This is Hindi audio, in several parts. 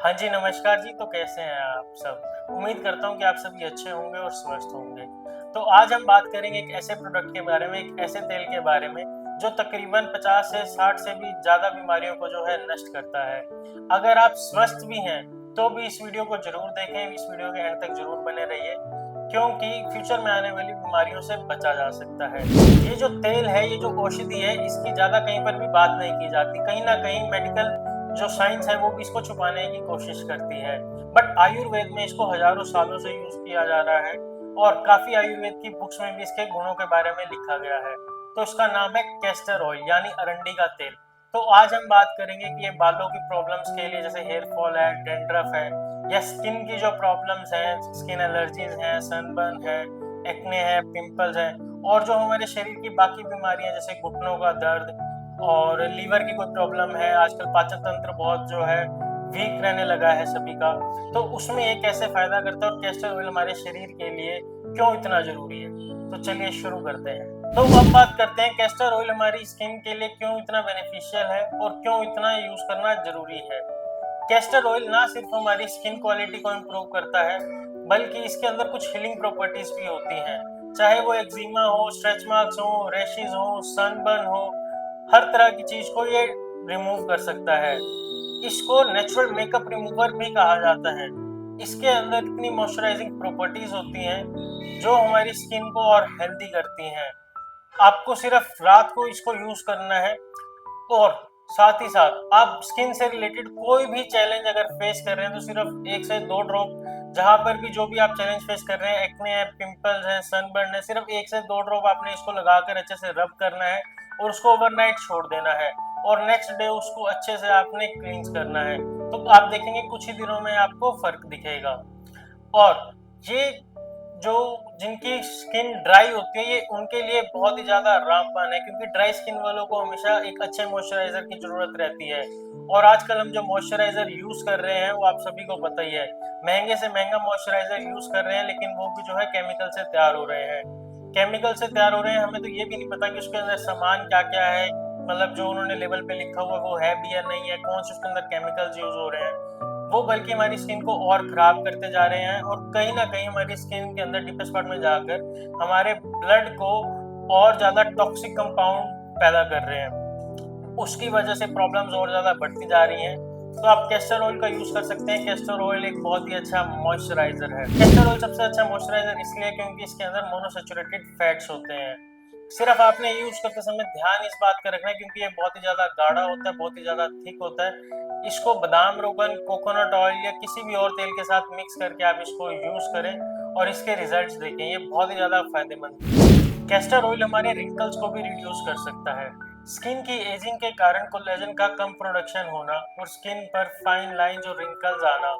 हाँ जी, नमस्कार जी। तो कैसे हैं आप सब? उम्मीद करता हूँ कि आप सभी अच्छे होंगे और स्वस्थ होंगे। तो आज हम बात करेंगे एक ऐसे प्रोडक्ट के बारे में, एक ऐसे तेल के बारे में, जो तकरीबन 50 से 60 से भी ज़्यादा बीमारियों को जो है नष्ट करता है। अगर आप स्वस्थ भी हैं, तो भी इस वीडियो को ज़रूर देखें, इस वीडियो के एंड तक ज़रूर बने रहिए, क्योंकि फ्यूचर में आने वाली बीमारियों से बचा जा सकता है। ये जो तेल है, ये जो औषधि है, इसकी ज़्यादा कहीं पर भी बात नहीं की जाती। कहीं न कहीं मेडिकल जो साइंस है वो भी इसको छुपाने की कोशिश करती है, बट आयुर्वेद में इसको हजारों सालों से यूज किया जा रहा है और काफी आयुर्वेद की बुक्स में भी इसके गुणों के बारे में लिखा गया है। तो इसका नाम है कैस्टर ऑयल यानी अरंडी का तेल। तो आज हम बात करेंगे कि ये बालों की प्रॉब्लम्स के लिए, जैसे हेयर फॉल है, डेंड्रफ है, या स्किन की जो प्रॉब्लम्स हैं, स्किन एलर्जीज हैं, सनबर्न है, एक्ने है, पिंपल्स है, और जो हमारे शरीर की बाकी बीमारियां जैसे घुटनों का दर्द और लीवर की कोई प्रॉब्लम है। आजकल पाचन तंत्र बहुत जो है वीक रहने लगा है सभी का, तो उसमें ये कैसे फायदा करता है और कैस्टर ऑयल हमारे शरीर के लिए क्यों इतना जरूरी है। तो चलिए शुरू करते हैं। तो अब बात करते हैं कैस्टर ऑयल हमारी स्किन के लिए क्यों इतना बेनिफिशियल है और क्यों इतना यूज करना जरूरी है। कैस्टर ऑयल ना सिर्फ हमारी स्किन क्वालिटी को इम्प्रूव करता है, बल्कि इसके अंदर कुछ हीलिंग प्रॉपर्टीज भी होती हैं। चाहे वो एक्जिमा हो, स्ट्रेच मार्क्स हो, रैशेज हो, सनबर्न हो, हर तरह की चीज को ये रिमूव कर सकता है। इसको नेचुरल मेकअप रिमूवर भी कहा जाता है। इसके अंदर इतनी मॉइस्चराइजिंग प्रॉपर्टीज होती हैं जो हमारी स्किन को और हेल्दी करती हैं। आपको सिर्फ रात को इसको यूज करना है, और साथ ही साथ आप स्किन से रिलेटेड कोई भी चैलेंज अगर फेस कर रहे हैं तो सिर्फ 1 से 2 ड्रॉप, जहां पर भी जो भी आप चैलेंज फेस कर रहे हैं, एक्ने है, पिंपल्स है, सनबर्न है, सिर्फ 1 से 2 ड्रॉप आपने इसको लगाकर अच्छे से रब करना है और उसको ओवरनाइट छोड़ देना है, और नेक्स्ट डे उसको अच्छे से आपने क्लींस करना है। तो आप देखेंगे कुछ ही दिनों में आपको फर्क दिखेगा। और ये जो जिनकी स्किन ड्राई होती है, ये उनके लिए बहुत ही ज्यादा रामबाण है, क्योंकि ड्राई स्किन वालों को हमेशा एक अच्छे मॉइस्चराइजर की जरूरत रहती है। और आजकल हम जो मॉइस्चराइजर यूज कर रहे हैं वो आप सभी को पता ही है, महंगे से महंगा मॉइस्चराइजर यूज कर रहे हैं, लेकिन वो भी जो है केमिकल से तैयार हो रहे हैं। केमिकल से तैयार हो रहे हैं, हमें तो ये भी नहीं पता कि उसके अंदर सामान क्या क्या है, मतलब जो उन्होंने लेवल पे लिखा हुआ वो है भी या नहीं है, कौन से उसके अंदर केमिकल्स यूज हो रहे हैं, वो बल्कि हमारी स्किन को और खराब करते जा रहे हैं, और कहीं ना कहीं हमारी स्किन के अंदर डीपेस्ट पार्ट में जाकर हमारे ब्लड को और ज्यादा टॉक्सिक कंपाउंड पैदा कर रहे हैं। उसकी वजह से प्रॉब्लम्स और ज्यादा बढ़ती जा रही हैं। तो आप कैस्टर ऑयल का यूज कर सकते हैं। कैस्टर ऑयल एक बहुत ही अच्छा मॉइस्चराइजर है। कैस्टर ऑयल सबसे अच्छा मॉइस्चराइजर इसलिए क्योंकि इसके अंदर मोनोसैचुरेटेड फैट्स होते हैं। सिर्फ आपने यूज करते समय ध्यान इस बात का रखना है, क्योंकि ये बहुत ही ज्यादा गाढ़ा होता है, बहुत ही ज्यादा थिक होता है। इसको बादाम रोगन, कोकोनट ऑयल या किसी भी और तेल के साथ मिक्स करके आप इसको यूज करें और इसके रिजल्ट्स देखें, ये बहुत ही ज्यादा फायदेमंद है। कैस्टर ऑयल हमारे रिंकल्स को भी रिड्यूस कर सकता है। स्किन की एजिंग के कारण कोलेजन का कम प्रोडक्शन होना और स्किन पर फाइन लाइंस और रिंकल्स आना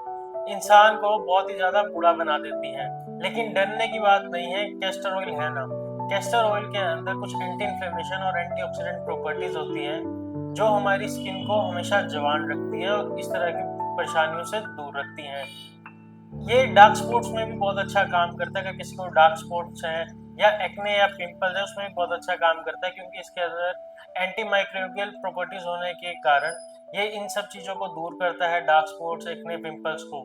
इंसान को बहुत ही ज्यादा बूढ़ा बना देती है। लेकिन डरने की बात नहीं है, कैस्टर ऑयल है ना। कैस्टर ऑयल के अंदर कुछ एंटी इन्फ्लेमेशन और एंटीऑक्सीडेंट प्रॉपर्टीज होती हैं जो हमारी स्किन को हमेशा जवान रखती है और इस तरह की परेशानियों से दूर रखती हैं। ये डार्क स्पॉट्स में भी बहुत अच्छा काम करता है। अगर किसी को डार्क स्पॉट्स हैं या एक्ने या पिंपल्स है, उसमें भी बहुत अच्छा काम करता है, क्योंकि इसके अंदर एंटी माइक्रोबियल प्रॉपर्टीज होने के कारण ये इन सब चीजों को दूर करता है, डार्क स्पॉट्स, एक्ने, पिंपल्स को।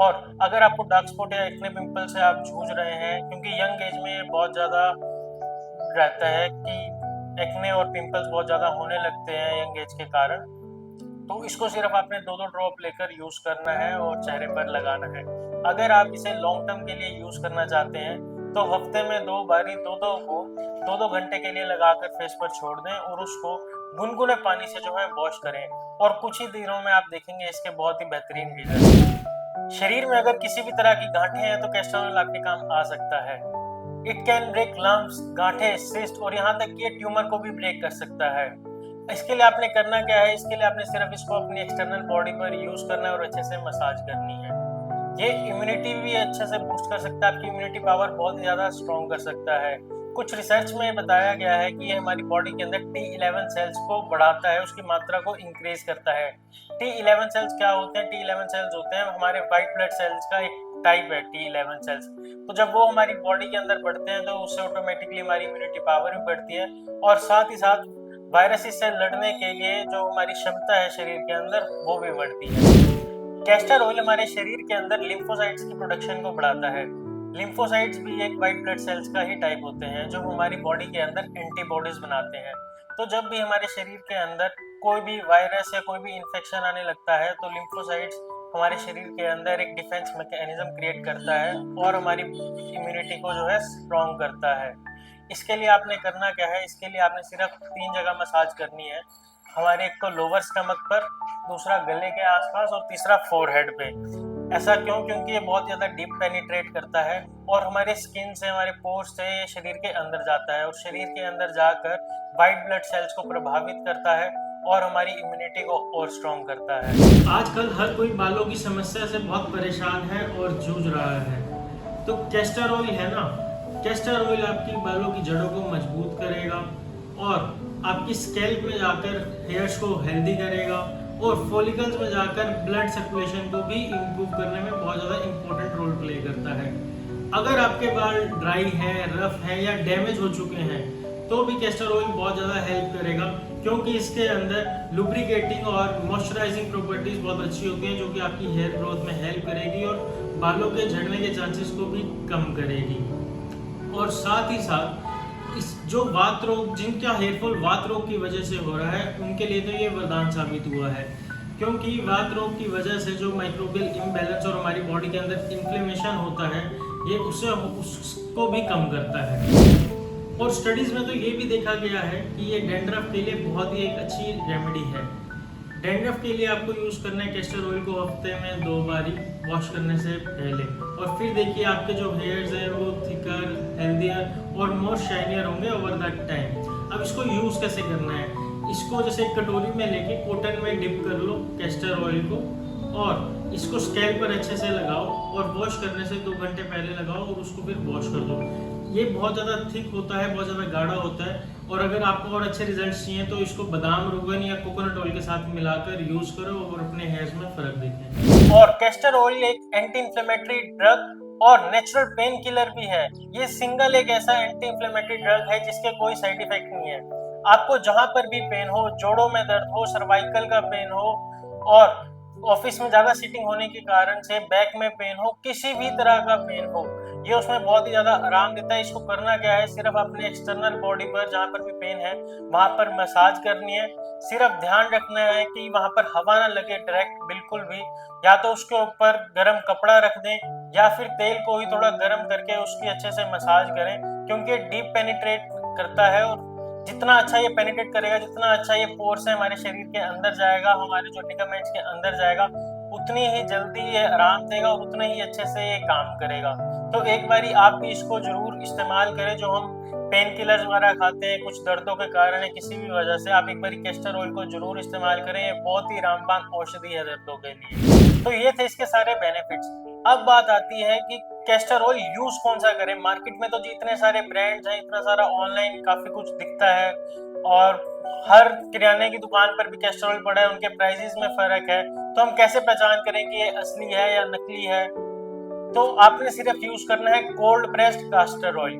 और अगर आपको डार्क स्पॉट या एक्ने पिंपल से आप जूझ रहे हैं, क्योंकि यंग एज में बहुत ज्यादा रहता है कि एक्ने और पिंपल्स बहुत ज्यादा होने लगते हैं यंग एज के कारण, तो इसको सिर्फ आपने 2-2 ड्रॉप लेकर यूज करना है और चेहरे पर लगाना है। अगर आप इसे लॉन्ग टर्म के लिए यूज करना चाहते हैं तो हफ्ते में 2 बारी दो दो घंटे के लिए लगाकर फेस पर छोड़ दें और उसको गुनगुने पानी से जो है वॉश करें, और कुछ ही दिनों में आप देखेंगे इसके बहुत ही बेहतरीन रिजल्ट। शरीर में अगर किसी भी तरह की गांठें हैं तो कैस्टर ऑयल आपके काम आ सकता है। इट कैन ब्रेक लम्प्स, गांठें, सिस्ट और यहाँ तक कि ये ट्यूमर को भी ब्रेक कर सकता है। इसके लिए आपने करना क्या है, इसके लिए आपने सिर्फ इसको अपनी एक्सटर्नल बॉडी पर यूज करना है और अच्छे से मसाज करनी है। ये इम्यूनिटी भी अच्छे से बूस्ट कर सकता है, आपकी इम्यूनिटी पावर बहुत ज्यादा स्ट्रॉन्ग कर सकता है। कुछ रिसर्च में बताया गया है कि ये हमारी बॉडी के अंदर T11 सेल्स को बढ़ाता है, उसकी मात्रा को इंक्रीज करता है। T11 सेल्स क्या होते हैं? T11 सेल्स होते हैं हमारे व्हाइट ब्लड सेल्स का एक टाइप है, T11 सेल्स। तो जब वो हमारी बॉडी के अंदर बढ़ते हैं तो उससे ऑटोमेटिकली हमारी इम्यूनिटी पावर भी बढ़ती है, और साथ ही साथ वायरस से लड़ने के लिए जो हमारी क्षमता है शरीर के अंदर वो भी बढ़ती है। कैस्टर ऑयल हमारे शरीर के अंदर लिम्फोसाइट्स की प्रोडक्शन को बढ़ाता है। लिम्फोसाइट्स भी एक वाइट ब्लड सेल्स का ही टाइप होते हैं जो हमारी बॉडी के अंदर एंटीबॉडीज बनाते हैं। तो जब भी हमारे शरीर के अंदर कोई भी वायरस या कोई भी इन्फेक्शन आने लगता है तो लिम्फोसाइट्स हमारे शरीर के अंदर एक डिफेंस मैकेनिज्म क्रिएट करता है और हमारी इम्यूनिटी को जो है स्ट्रॉन्ग करता है। इसके लिए आपने करना क्या है, इसके लिए आपने सिर्फ 3 जगह मसाज करनी है। हमारे एक तो लोअर स्टमक पर, दूसरा गले के आसपास और तीसरा फोरहेड पे। ऐसा क्यों? क्योंकि ये बहुत ज़्यादा डीप पेनिट्रेट करता है और हमारे स्किन से, हमारे पोर्स से ये शरीर के अंदर जाता है और शरीर के अंदर जाकर वाइट ब्लड सेल्स को प्रभावित करता है और हमारी इम्यूनिटी को और स्ट्रॉन्ग करता है। आजकल हर कोई बालों की समस्या से बहुत परेशान है और जूझ रहा है। तो कैस्टर ऑयल है ना, कैस्टर ऑयल आपकी बालों की जड़ों को मजबूत करेगा और आपकी स्कैल्प में जाकर हेयर्स को हेल्दी करेगा और फॉलिकल्स में जाकर ब्लड सर्कुलेशन को भी इम्प्रूव करने में बहुत ज़्यादा इंपॉर्टेंट रोल प्ले करता है। अगर आपके बाल ड्राई हैं, रफ हैं या डैमेज हो चुके हैं तो भी कैस्टर ऑयल बहुत ज़्यादा हेल्प करेगा, क्योंकि इसके अंदर लुब्रिकेटिंग और मॉइस्चराइजिंग प्रॉपर्टीज बहुत अच्छी होती हैं जो कि आपकी हेयर ग्रोथ में हेल्प करेगी और बालों के झड़ने के चांसेस को भी कम करेगी। और साथ ही साथ इस जो वात रोग, जिनका हेयरफॉल वात रोग की वजह से हो रहा है, उनके लिए तो ये वरदान साबित हुआ है, क्योंकि वात रोग की वजह से जो माइक्रोबियल इम्बैलेंस और हमारी बॉडी के अंदर इन्फ्लेमेशन होता है, ये उसको भी कम करता है। और स्टडीज में तो ये भी देखा गया है कि ये डैंड्रफ के लिए बहुत ही एक अच्छी रेमेडी है। डैंड्रफ के लिए आपको यूज़ करना है कैस्टर ऑयल को हफ्ते में 2 बारी वॉश करने से पहले, और फिर देखिए आपके जो हेयर्स हैं वो थिकर, हेल्दियर और मोर शाइनियर होंगे ओवर दैट टाइम। अब इसको यूज़ कैसे करना है? इसको जैसे एक कटोरी में लेके कॉटन में डिप कर लो कैस्टर ऑयल को और इसको स्कैल्प पर अच्छे से लगाओ और वॉश करने से 2 घंटे पहले लगाओ और उसको फिर वॉश कर दो। ये बहुत ज़्यादा थिक होता है, बहुत ज़्यादा गाढ़ा होता है, और अगर आपको और अच्छे रिजल्ट्स चाहिए तो इसको बादाम, रोगन या कोकोनट ऑयल के साथ मिलाकर यूज़ करो और अपने हेयर्स में फ़र्क देखें। और कैस्टर ऑयल एक एंटी इंफ्लेमेटरी ड्रग और नेचुरल पेन किलर भी है। ये सिंगल एक ऐसा एंटी इंफ्लेमेटरी ड्रग है जिसके कोई साइड इफेक्ट नहीं है। आपको जहां पर भी पेन हो, जोड़ों में दर्द हो, सर्वाइकल का पेन हो और ऑफिस में ज्यादा सीटिंग होने के कारण से बैक में पेन हो, किसी भी तरह का पेन हो, ये उसमें बहुत ही ज्यादा आराम देता है। इसको करना क्या है, सिर्फ अपने एक्सटर्नल बॉडी पर जहाँ पर भी पेन है वहां पर मसाज करनी है। सिर्फ ध्यान रखना है कि वहां पर हवा ना लगे डायरेक्ट बिल्कुल भी, या तो उसके ऊपर गर्म कपड़ा रख दें या फिर तेल को ही थोड़ा गर्म करके उसकी अच्छे से मसाज करें, क्योंकि डीप पेनिट्रेट करता है और जितना अच्छा ये पेनिट्रेट करेगा, जितना अच्छा ये पोर्स है हमारे शरीर के अंदर जाएगा, हमारे जो लिगामेंट्स के अंदर जाएगा, उतनी ही जल्दी ये आराम देगा और उतने ही अच्छे से ये काम करेगा। तो एक बारी आप भी इसको जरूर इस्तेमाल करें। जो हम पेन किलर्स वगैरह खाते हैं कुछ दर्दों के कारण है, किसी भी वजह से, आप एक बारी कैस्टर ऑयल को जरूर इस्तेमाल करें। ये बहुत ही रामबाण औषधि है दर्दों के लिए। तो ये थे इसके सारे बेनिफिट्स। अब बात आती है कि कैस्टर ऑयल यूज कौन सा करें। मार्केट में तो इतने सारे ब्रांड्स हैं, इतना सारा ऑनलाइन काफी कुछ दिखता है और हर किराने की दुकान पर भी कैस्टर ऑयल पड़ा है, उनके प्राइसेस में फर्क है। तो हम कैसे पहचान करें कि ये असली है या नकली है? तो आपने सिर्फ यूज करना है कोल्ड प्रेस्ड कैस्टर ऑयल,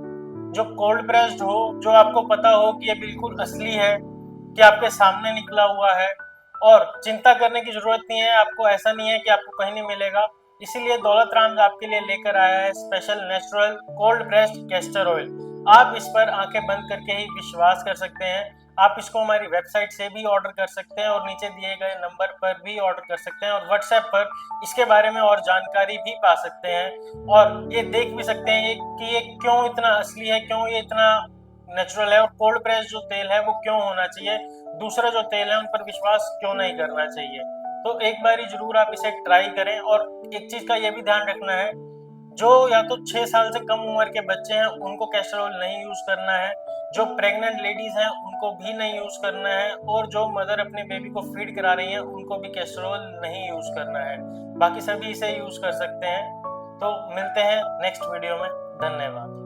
जो कोल्ड प्रेस्ड हो, जो आपको पता हो कि ये बिल्कुल असली है, कि आपके सामने निकला हुआ है और चिंता करने की जरूरत नहीं है। आपको ऐसा नहीं है कि आपको कहीं नहीं मिलेगा। इसीलिए दौलत राम आपके लिए लेकर आया है special natural cold pressed castor oil. आप इस पर आंखें बंद करके ही विश्वास कर सकते हैं। आप इसको हमारी वेबसाइट से भी ऑर्डर कर सकते हैं और नीचे दिए गए नंबर पर भी ऑर्डर कर सकते हैं और व्हाट्सएप पर इसके बारे में और जानकारी भी पा सकते हैं और ये देख भी सकते हैं कि ये क्यों इतना असली है, क्यों ये इतना नेचुरल है और कोल्ड प्रेस जो तेल है वो क्यों होना चाहिए, दूसरा जो तेल है उन पर विश्वास क्यों नहीं करना चाहिए। तो एक बारी जरूर आप इसे ट्राई करें। और एक चीज का ये भी ध्यान रखना है, जो या तो 6 साल से कम उम्र के बच्चे हैं उनको कैस्टर ऑयल नहीं यूज करना है, जो प्रेग्नेंट लेडीज हैं उनको भी नहीं यूज करना है, और जो मदर अपने बेबी को फीड करा रही हैं उनको भी कैस्टर ऑयल नहीं यूज करना है। बाकी सभी इसे यूज कर सकते हैं। तो मिलते हैं नेक्स्ट वीडियो में। धन्यवाद।